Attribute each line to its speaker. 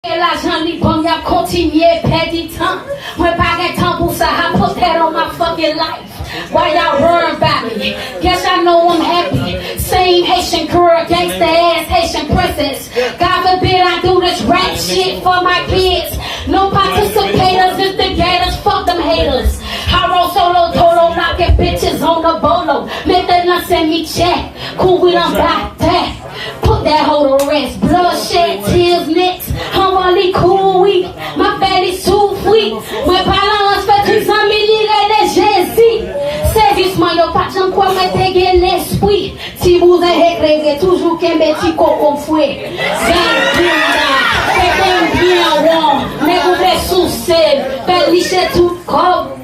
Speaker 1: L'argent li bon, y'a continué, perdre temps. Moi, pas de temps pour ça, I put that on my fucking life. Why y'all worry about me? Guess I know I'm happy. Same Haitian girl, gangsta ass Haitian princess. God forbid I do this rap shit for my kids. No participators, instigators, fuck them haters. I roll solo, total, knocking bitches on the bolo. Make them not send me check. Cool, we done got that. Put that hoe to rest. Bloodshed, tears, nicks. I'm only cool weak. My fatty's too sweet. Mes parents fait tout ça, mais les Jésus. C'est justement yo pas j'en quoi mais t'es l'esprit. Si vous êtes éclairé, toujours kenbe ti koko fouet. C'est bien là. C'est bien bon. Mais vous êtes sous sel. Fais licher tout corps.